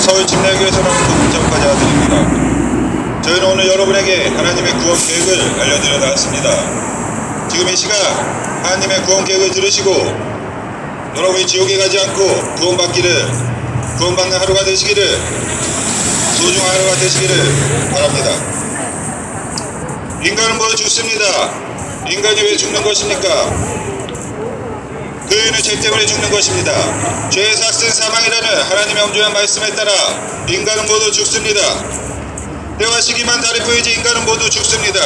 서울 침례교회에서 나온 문정파자 아들입니다. 저희는 오늘 여러분에게 하나님의 구원 계획을 알려드려 나왔습니다. 지금 이 시간 하나님의 구원 계획을 들으시고 여러분이 지옥에 가지 않고 구원받는 하루가 되시기를, 소중한 하루가 되시기를 바랍니다. 인간은 뭐 죽습니다. 인간이 왜 죽는 것입니까? 그 이유는 죄 때문에 죽는 것입니다. 죄의 삭은 사망이라는 하나님의 엄중한 말씀에 따라 인간은 모두 죽습니다. 때와 시기만 다를 뿐이지 인간은 모두 죽습니다.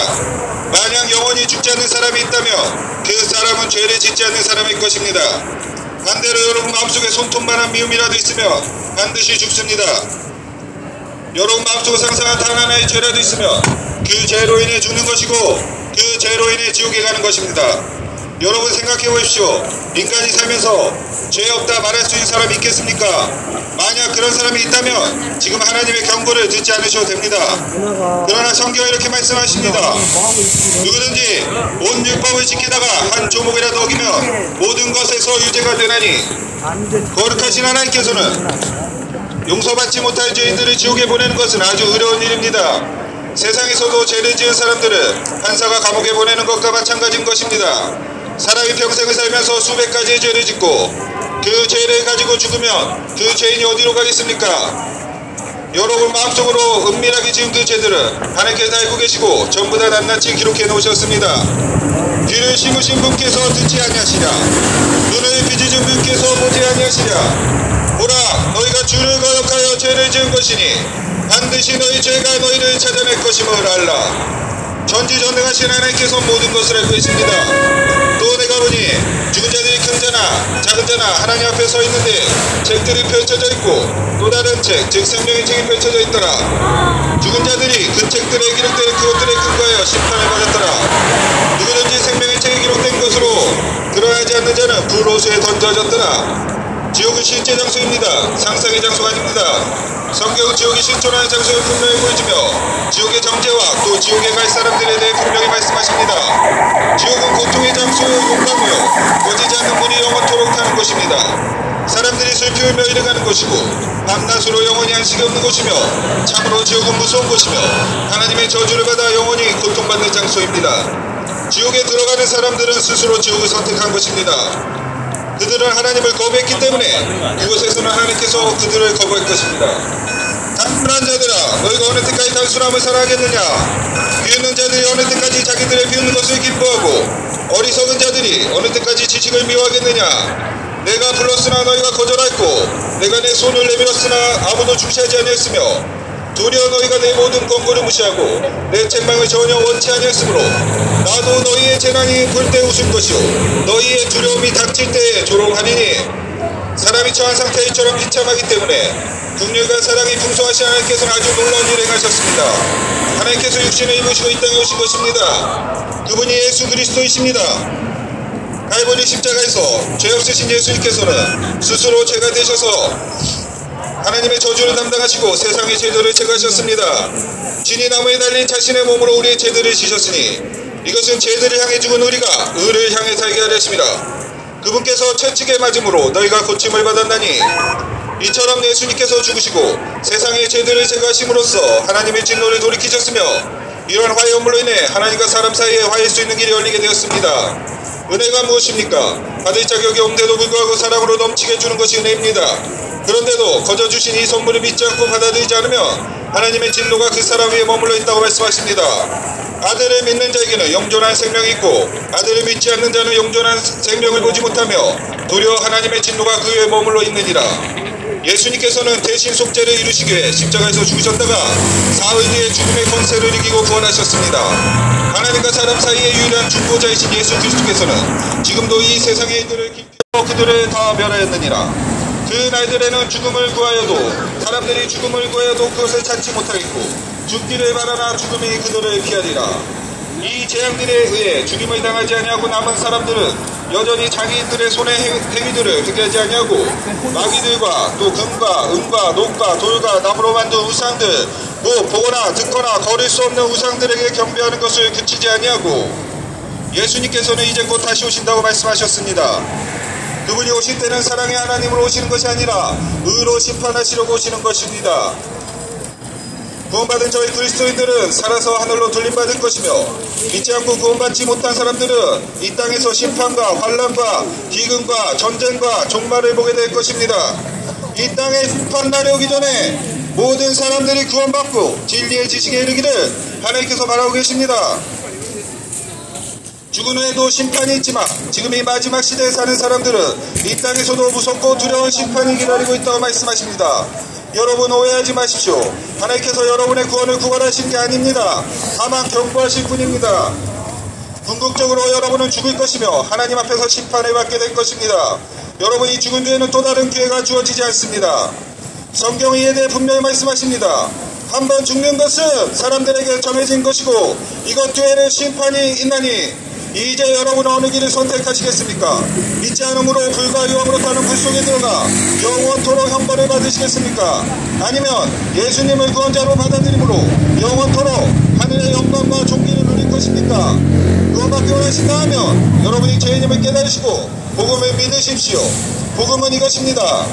만약 영원히 죽지 않는 사람이 있다면 그 사람은 죄를 짓지 않는 사람일 것입니다. 반대로 여러분 마음속에 손톱만한 미움이라도 있으면 반드시 죽습니다. 여러분 마음속에 상상한 단 하나의 죄라도 있으면 그 죄로 인해 죽는 것이고 그 죄로 인해 지옥에 가는 것입니다. 여러분 생각해 보십시오. 인간이 살면서 죄 없다 말할 수 있는 사람이 있겠습니까? 만약 그런 사람이 있다면 지금 하나님의 경고를 듣지 않으셔도 됩니다. 그러나 성경이 이렇게 말씀하십니다. 누구든지 온 율법을 지키다가 한 조목이라도 어기면 모든 것에서 유죄가 되나니 거룩하신 하나님께서는 용서받지 못할 죄인들을 지옥에 보내는 것은 아주 어려운 일입니다. 세상에서도 죄를 지은 사람들을 판사가 감옥에 보내는 것과 마찬가지인 것입니다. 사람이 평생을 살면서 수백 가지의 죄를 짓고 그 죄를 가지고 죽으면 그 죄인이 어디로 가겠습니까? 여러분 마음속으로 은밀하게 지은 그 죄들은 하나님께서 알고 계시고 전부 다 낱낱이 기록해 놓으셨습니다. 귀를 심으신 분께서 듣지 아니하시랴, 눈을 빚으신 분께서 보지 아니하시랴. 보라, 너희가 주를 거역하여 죄를 지은 것이니 반드시 너희 죄가 너희를 찾아낼 것임을 알라. 전지전능하신 하나님께서 모든 것을 알고 있습니다. 또 내가 보니 죽은 자들이 큰 자나 작은 자나 하나님 앞에 서 있는데 책들이 펼쳐져 있고 또 다른 책, 즉 생명의 책이 펼쳐져 있더라. 죽은 자들이 그 책들에 기록된 그것들에 근거하여 심판을 받았더라. 누구든지 생명의 책에 기록된 것으로 드러나지 않는 자는 불호수에 던져졌더라. 지옥은 실제 장소입니다. 상상의 장소가 아닙니다. 성경은 지옥이 실존하는 장소를 분명히 보여주며 지옥의 정죄와 또 지옥에 갈 사람들에 대해 분명히 말씀하십니다. 지옥은 고통의 장소요 용감이요 꺼지지 않는 문이 영원토록 타는 곳입니다. 사람들이 슬피 울며 일어가는 곳이고 밤낮으로 영원히 안식이 없는 곳이며 참으로 지옥은 무서운 곳이며 하나님의 저주를 받아 영원히 고통받는 장소입니다. 지옥에 들어가는 사람들은 스스로 지옥을 선택한 것입니다. 그들은 하나님을 거부했기 때문에 그곳에서는 하나님께서 그들을 거부할 것입니다. 단순한 자들아, 너희가 어느 때까지 단순함을 사랑하겠느냐? 비웃는 자들이 어느 때까지 자기들의 비웃는 것을 기뻐하고 어리석은 자들이 어느 때까지 지식을 미워하겠느냐? 내가 불렀으나 너희가 거절했고 내가 내 손을 내밀었으나 아무도 주시하지 아니했으며 도리어 너희가 내 모든 권고를 무시하고 내 책망을 전혀 원치 아니했으므로 나도 너희의 재난이 볼 때 웃을 것이요 너희의 두려움이 닥칠 때에 조롱하리니 사람이 처한 상태에 이처럼 비참하기 때문에 긍휼과 사랑이 풍성하신 하나님께서는 아주 놀라운 일을 행하셨습니다. 하나님께서 육신을 입으시고 이 땅에 오신 것입니다. 그분이 예수 그리스도이십니다. 갈보리 십자가에서 죄 없으신 예수님께서는 스스로 죄가 되셔서 하나님의 저주를 담당하시고 세상의 죄들을 제거하셨습니다. 진이 나무에 달린 자신의 몸으로 우리의 죄들을 지셨으니 이것은 죄들을 향해 죽은 우리가 의를 향해 살게 하려 하심이라. 그분께서 채찍에 맞음으로 너희가 고침을 받았나니 이처럼 예수님께서 죽으시고 세상의 죄들을 제거하심으로써 하나님의 진노를 돌이키셨으며 이러한 화해 업무로 인해 하나님과 사람 사이에 화해할 수 있는 길이 열리게 되었습니다. 은혜가 무엇입니까? 받을 자격이 없는데도 불구하고 사랑으로 넘치게 주는 것이 은혜입니다. 그런데도 거저 주신 이 선물을 믿지 않고 받아들이지 않으면 하나님의 진노가 그 사람 위에 머물러 있다고 말씀하십니다. 아들을 믿는 자에게는 영존한 생명이 있고 아들을 믿지 않는 자는 영존한 생명을 보지 못하며 도리어 하나님의 진노가 그 위에 머물러 있느니라. 예수님께서는 대신 속죄를 이루시기 위해 십자가에서 죽으셨다가 사흘 뒤에 죽음의 권세를 이기고 구원하셨습니다. 하나님과 사람 사이의 유일한 중보자이신 예수 그리스도께서는 지금도 이 세상의 일들을 기피하고 그들을 다 멸하였느니라. 그 날들에는 죽음을 구하여도 사람들이 죽음을 구하여도 그것을 찾지 못하겠고 죽기를 바라나 죽음이 그들을 피하리라. 이 재앙들에 의해 죽임을 당하지 아니하고 남은 사람들은 여전히 자기들의 손의 행위들을 회개하지 아니하고 마귀들과 또 금과 은과 녹과 돌과 나무로 만든 우상들 또 보거나 듣거나 거릴 수 없는 우상들에게 경배하는 것을 그치지 아니하고 예수님께서는 이제 곧 다시 오신다고 말씀하셨습니다. 그분이 오실 때는 사랑의 하나님으로 오시는 것이 아니라 의로 심판하시려고 오시는 것입니다. 구원받은 저희 그리스도인들은 살아서 하늘로 돌림받을 것이며 믿지 않고 구원받지 못한 사람들은 이 땅에서 심판과 환난과 기근과 전쟁과 종말을 보게 될 것입니다. 이 땅에 심판날이 오기 전에 모든 사람들이 구원받고 진리의 지식에 이르기를 하나님께서 바라고 계십니다. 죽은 후에도 심판이 있지만 지금 이 마지막 시대에 사는 사람들은 이 땅에서도 무섭고 두려운 심판이 기다리고 있다고 말씀하십니다. 여러분 오해하지 마십시오. 하나님께서 여러분의 구원을 구원하신 게 아닙니다. 다만 경고하실 뿐입니다. 궁극적으로 여러분은 죽을 것이며 하나님 앞에서 심판을 받게 될 것입니다. 여러분이 죽은 뒤에는 또 다른 기회가 주어지지 않습니다. 성경이 이에 대해 분명히 말씀하십니다. 한번 죽는 것은 사람들에게 정해진 것이고 이것 뒤에는 심판이 있나니 이제 여러분은 어느 길을 선택하시겠습니까? 믿지 않음으로 불과 유황으로 타는 불 속에 들어가 영원토록 형벌을 받으시겠습니까? 아니면 예수님을 구원자로 받아들임으로 영원토록 하늘의 영광과 존귀를 누릴 것입니까? 구원받기 원하신다 하면 여러분이 죄인임을 깨달으시고 복음을 믿으십시오. 복음은 이것입니다.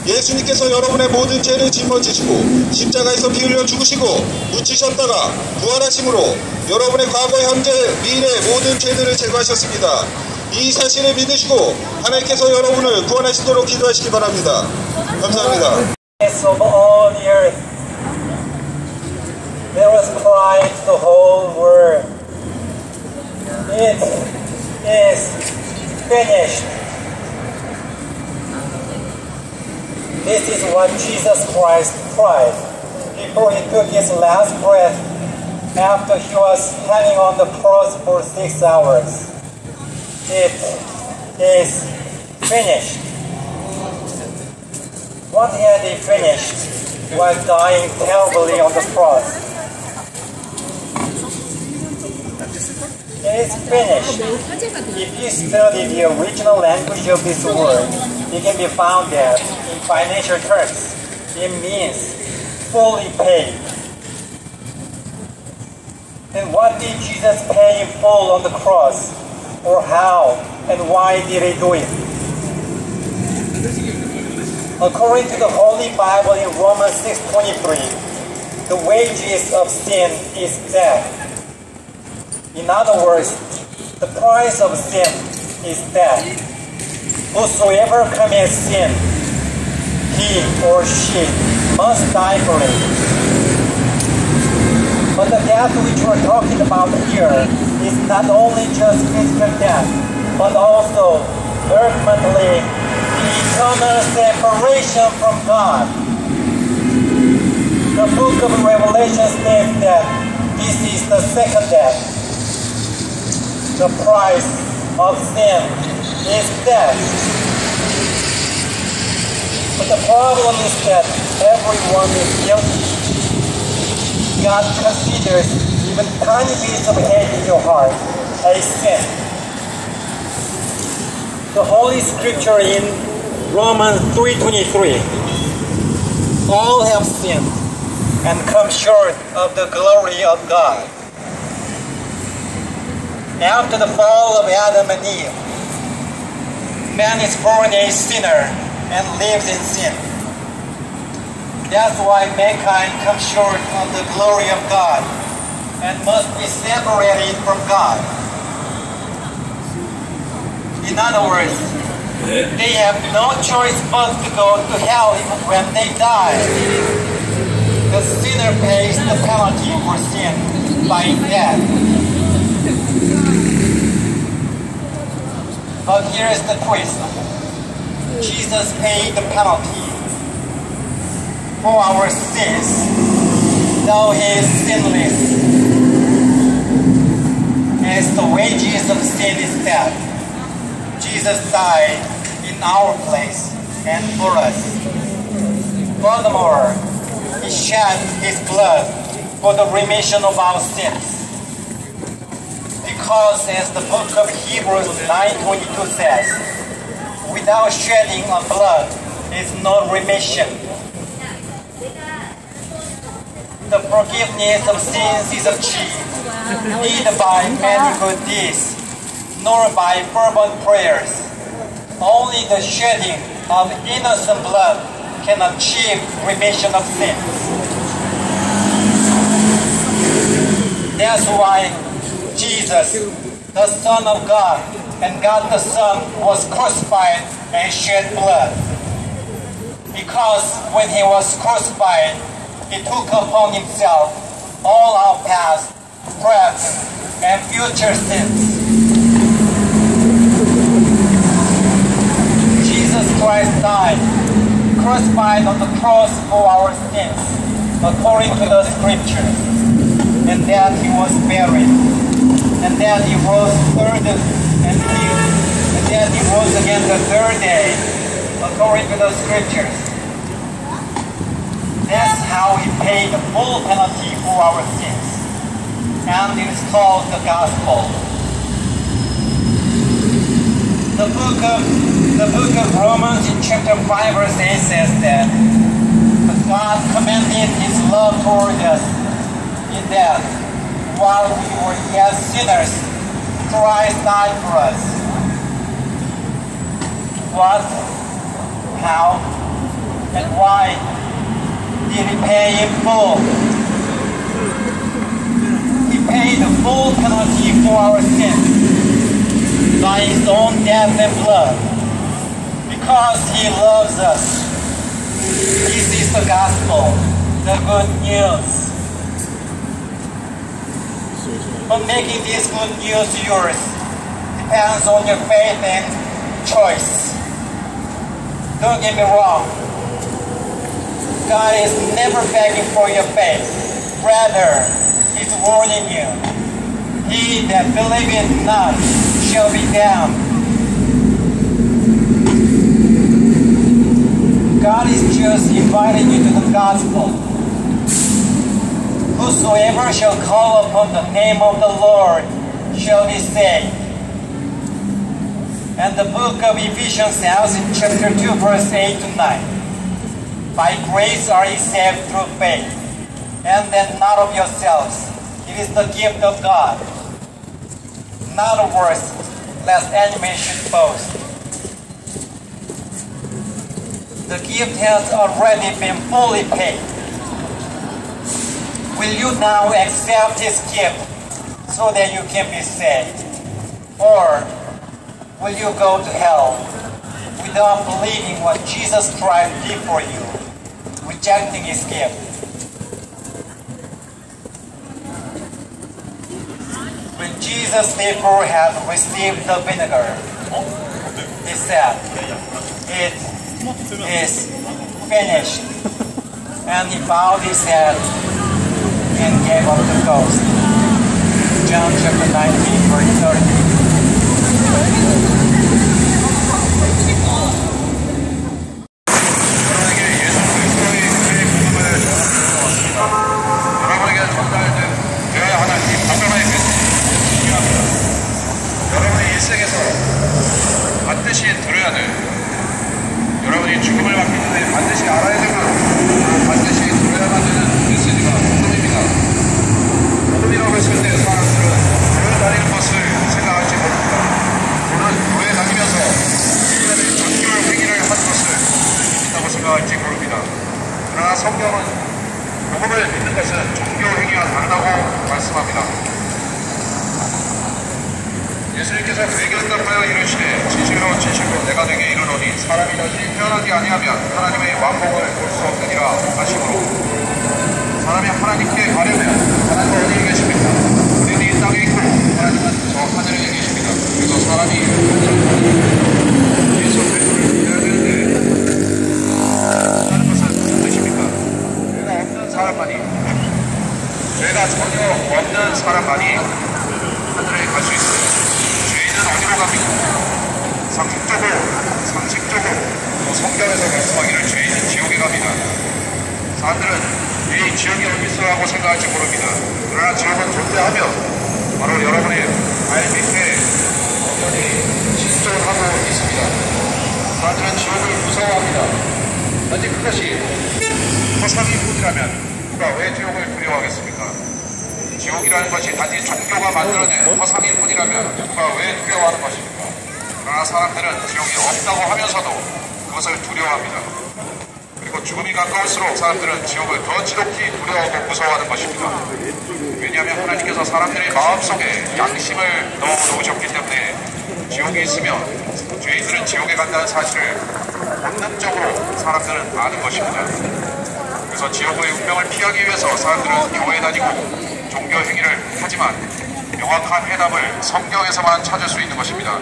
예수님께서 여러분의 모든 죄를 짊어지시고 십자가에서 피 흘려 죽으시고 묻히셨다가 부활하심으로 여러분의 과거, 현재, 미래 모든 죄들을 제거하셨습니다. 이 사실을 믿으시고 하나님께서 여러분을 구원하시도록 기도하시기 바랍니다. 감사합니다. Of all the earth, there was cry to the whole world. It is finished. This is what Jesus Christ cried before he took his last breath after he was hanging on the cross for 6 hours. It is finished. What had he finished while dying terribly on the cross? It is finished. If you study the original language of this word, it can be found that in financial terms, it means fully paid. And what did Jesus pay in full on the cross? Or how and why did he do it? According to the Holy Bible in Romans 6:23, the wages of sin is death. In other words, the price of sin is death. Whosoever commits sin, he or she must die for it. But the death which we're talking about here is not only just physical death, but also ultimately the eternal separation from God. The book of Revelation states that this is the second death. The price of sin is death. But the problem is that everyone is guilty. God considers even tiny bits of hate in your heart a sin. The Holy Scripture in Romans 3:23, all have sinned and come short of the glory of God. After the fall of Adam and Eve, man is born a sinner and lives in sin. That's why mankind comes short of the glory of God and must be separated from God. In other words, they have no choice but to go to hell when they die. The sinner pays the penalty for sin by death. But here is the twist. Jesus paid the penalty for our sins, though he is sinless. As the wages of sin is death, Jesus died in our place and for us. Furthermore, he shed his blood for the remission of our sins. Because as the book of Hebrews 9:22 says, without shedding of blood is no remission. The forgiveness of sins is achieved neither by many good deeds nor by fervent prayers, only the shedding of innocent blood can achieve remission of sins. That's why Jesus, the Son of God, and God the Son, was crucified and shed blood. Because when he was crucified, he took upon himself all our past, present, and future sins. Jesus Christ died, crucified on the cross for our sins, according to the scriptures. And then he was buried. And then he rose again the third day, according to the scriptures. That's how he paid the full penalty for our sins. And it is called the gospel. The book of Romans in chapter 5 verse 8 says that God commended his love toward us in that while we were yet sinners, Christ died for us. What, how, and why did he pay in full? He paid the full penalty for our sins by his own death and blood, because he loves us. This is the gospel, the good news. But making this good news yours depends on your faith and choice. Don't get me wrong. God is never begging for your faith. Rather, he's warning you. He that believeth not shall be damned. God is just inviting you to the gospel. Whosoever shall call upon the name of the Lord shall be saved. And the book of Ephesians says in chapter 2 verse 8 to 9, by grace are ye saved through faith, and then not of yourselves. It is the gift of God, not of works, lest any man should boast. The gift has already been fully paid. Will you now accept his gift so that you can be saved? Or will you go to hell without believing what Jesus Christ did for you, rejecting his gift? When Jesus therefore had received the vinegar, he said, "It is finished." And he bowed his head and gave up the ghost. John chapter 19 verse 30. 여러분의 일생에서 반드시 들어야 될, 여러분이 죽음을 맞기 전에 반드시 알아야 되고 반드시 들어야만 되는 메시지가 복음입니다. 복음이라고 했을 때 사람들은 교회 다니는 것을 생각할지 모릅니다. 또는 교회 다니면서 인간의 종교 행위를 하는 것을 있다고 생각할지 모릅니다. 그러나 성경은 복음을 믿는 것은 종교 행위와 다르다고 말씀합니다. 예수님께서 회개한다하여 이르시되 진실로 진실로 내가 내게 이르노니 사람이 다시 태어나지 아니하면 하나님의 왕복을 볼 수 없느니라 하시므로, 사람이 하나님께 가려면 하나님은 어디에 계십니까? 우리는 이 땅에 있고 하나님은 저 하늘에 계십니다. 그래서 사람이 예수 그리스도를 믿어야 되는데 하는 것은 무슨 뜻입니까? 죄가 없는 사람만이, 죄가 전혀 없는 사람만이 하늘에 갈 수 있습니다. 어디로 갑니까? 상식적으로 성경에서 말씀하기를 죄인은 지옥에 갑니다. 사람들은 이 지옥이 어디 있어 하고 생각할지 모릅니다. 그러나 지옥은 존재하며 바로 여러분의 발 밑에 영원히 진존하고 있습니다. 사람들은 지옥을 무서워합니다. 단지 그것이 허상일 뿐이라면 누가 왜 지옥을 두려워하겠습니까? 지옥이라는 것이 단지 종교가 만들어낸 허상일 뿐이라면 누가 왜 두려워하는 것입니까? 그러나 사람들은 지옥이 없다고 하면서도 그것을 두려워합니다. 그리고 죽음이 가까울수록 사람들은 지옥을 더 지독히 두려워하고 무서워하는 것입니다. 왜냐하면 하나님께서 사람들의 마음속에 양심을 넣어놓으셨기 때문에 지옥이 있으면 죄인들은 지옥에 간다는 사실을 본능적으로 사람들은 아는 것입니다. 그래서 지옥의 운명을 피하기 위해서 사람들은 교회에 다니고 종교 행위를 하지만 명확한 해답을 성경에서만 찾을 수 있는 것입니다.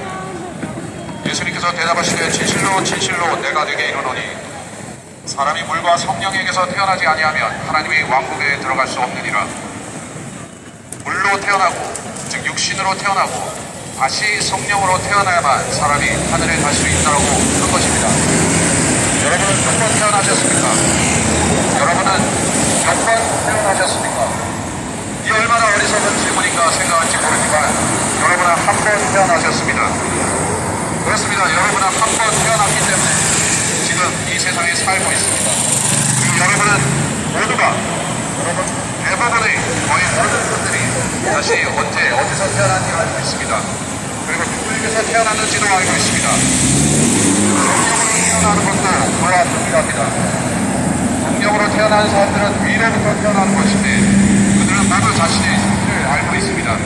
예수님께서 대답하시되 진실로 진실로 내가 네게 이르노니 사람이 물과 성령에게서 태어나지 아니하면 하나님의 왕국에 들어갈 수 없느니라. 물로 태어나고 즉 육신으로 태어나고 다시 성령으로 태어나야만 사람이 하늘에 갈 수 있다고 한 것입니다. 여러분은 몇 번 태어나셨습니까? 여러분은 몇 번 태어나셨습니까? 이 얼마나 어리석은 질문인가 생각할지 모르지만 여러분은 한 번 태어나셨습니다. 그렇습니다. 여러분은 한 번 태어났기 때문에 지금 이 세상에 살고 있습니다. 그리고 여러분은 모두가 대부분의 거의 모든 분들이 다시 언제 어디서 태어난지 알고 있습니다. 그리고 누구에게서 태어났는지도 알고 있습니다. 성령으로 태어나는 것도 그와 동일합니다. 성령으로 태어나는 사람들은 위로부터 태어나는 것인데 그들은 모두 자신의 신을 알고 있습니다.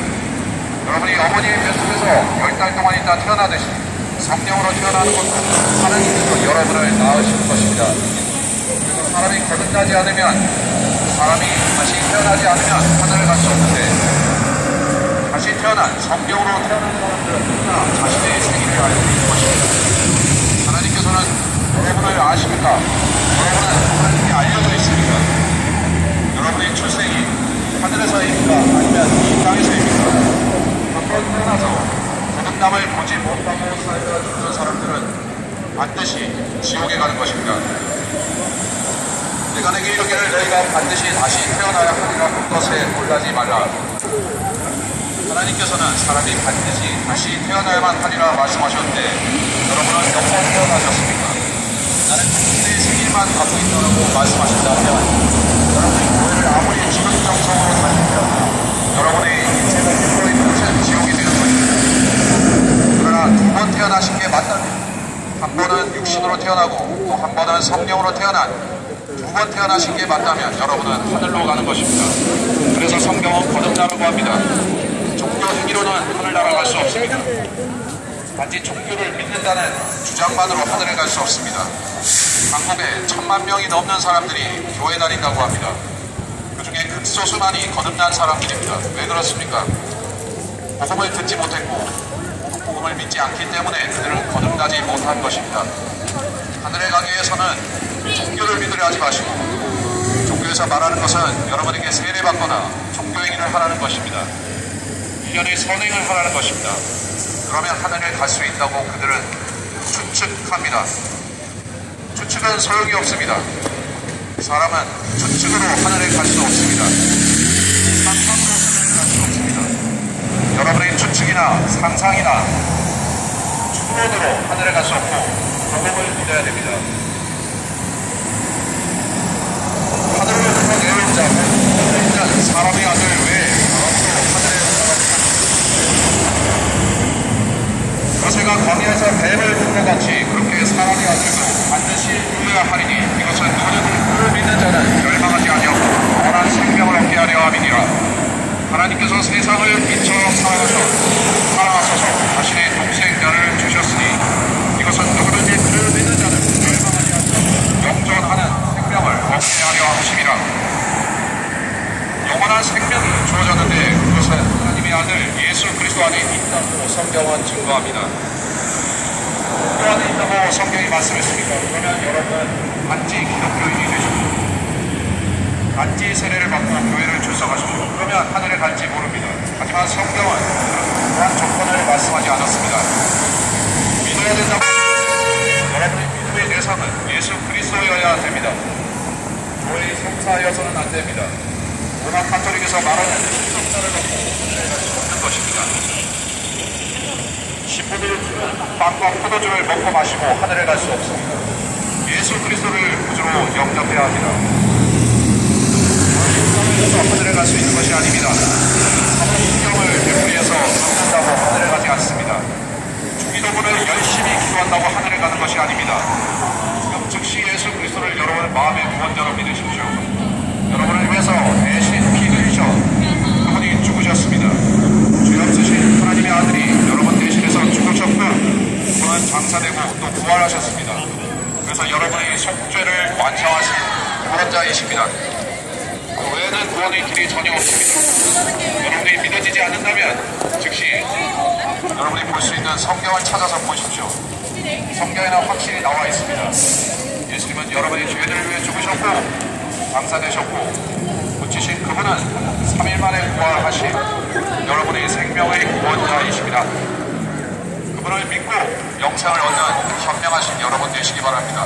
여러분이 어머니의 뱃속에서 10달 동안 있다 태어나듯이 성령으로 태어나는 것도 하나님께서 여러분을 낳으시는 것입니다. 그래서 사람이 거듭나지 않으면 사람이 다시 태어나지 않으면 하늘을 갈 수 없는데 다시 태어난 성경으로 태어난 사람들은 누구나 자신의 생일을 알고 있는 것입니다. 하나님께서는 여러분을 아십니까? 여러분은 하나님께 알려져 있습니까? 여러분의 출생이 하늘에서입니까? 아니면 이 땅에서입니까? 한번 태어나서 거듭남을 보지 못하고 살다가 죽는 사람들은 반드시 지옥에 가는 것입니다. 내가 내게 이르기를 너희가 반드시 다시 태어나야 하리라 한 것에 놀라지 말라. 하나님께서는 사람이 반드시 다시 태어나야만 하리라 말씀하셨는데 여러분은 몇 번 태어나셨습니까? 나는 당신의 생일만 갖고 있다고 말씀하신다면 여러분이 교회를 아무리 지극정성으로 다니더라도 여러분의 인생은 일거의 끝은 지옥이 되는 것입니다. 그러나 두 번 태어나신 게 맞다면 한 번은 육신으로 태어나고 또 한 번은 성령으로 태어난 두 번 태어나신 게 맞다면 여러분은 하늘로 가는 것입니다. 그래서 성경은 거듭나라고 합니다. 종교 행위로는 하늘 날아갈 수 없습니다. 단지 종교를 믿는다는 주장만으로 하늘에 갈 수 없습니다. 한국에 1000만 명이 넘는 사람들이 교회 다닌다고 합니다. 그 중에 극소수만이 거듭난 사람들입니다. 왜 그렇습니까? 복음을 듣지 못했고 복음을 믿지 않기 때문에 그들은 거듭나지 못한 것입니다. 하늘에 가기 위해서는 종교를 믿으려 하지 마시고 종교에서 말하는 것은 여러분에게 세례받거나 종교행위를 하라는 것입니다. 1년의 선행을 하라는 것입니다. 그러면 하늘에 갈 수 있다고 그들은 추측합니다. 추측은 소용이 없습니다. 사람은 추측으로 하늘에 갈 수 없습니다. 상상으로 하늘에 갈 수 없습니다. 여러분의 추측이나 상상이나 추론으로 하늘에 갈 수 없고 복음을 믿어야 됩니다. 하늘을 내려온 자, 사람의 아들 왜 하늘에 올라갑니까? 모세가 광야에서 뱀을 푸는 같이 그렇게 사람의 아들도 반드시 누려야 하리니 이것은 누구든 그를 믿는 자는 멸망하지 아니하고 영원한 생명을 얻게 하려 함이니라. 하나님께서 세상을 빛처럼 사랑하소서 자신의 독생자를 주셨으니 이것은 누구든지 그를 믿는 자는 멸망하지 않고 영존하는 생명을 얻게 하려 하심이라. 영원한 생명이 주어졌는데 그것은 하나님의 아들 예수 그리스도 안에 있다고 성경은 증거합니다. 그 안에 있다고 성경이 말씀했습니까? 그러면 여러분은 단지 기독교인이 되십시오. 단지 세례를 받고 교회를 출석하십시오. 그러면 하늘에 갈지 모릅니다. 하지만 성경은 그런 조건을 말씀하지 않았습니다. 믿어야 된다고 여러분의 믿음의 대상은 예수 그리스도여야 됩니다. 교회의 성사여서는 안 됩니다. 로마 카톨릭에서 말하는 신성자를 갖고 하늘에 갈 수 없는 것입니다. 신부들을 주는 빵과 포도주를 먹고 마시고 하늘에 갈 수 없습니다. 예수 그리스도를 구주로 영접해야 합니다. 하늘에 갈 수 있는 것이 아닙니다. 성경을 되풀이해서 믿는다고 하늘에 가지 않습니다. 주기도문을 부활하셨습니다. 그래서 여러분의 속죄를 완성하신 구원자이십니다. 그 외에는 구원의 길이 전혀 없습니다. 여러분이 믿어지지 않는다면 즉시 여러분이 볼 수 있는 성경을 찾아서 보십시오. 성경에는 확실히 나와 있습니다. 예수님은 여러분의 죄를 위해 죽으셨고 장사되셨고 붙이신 그분은 3일 만에 부활하신 여러분의 생명의 구원자이십니다. 그분을 믿고 영생을 얻는 현명하신 여러분 되시기 바랍니다.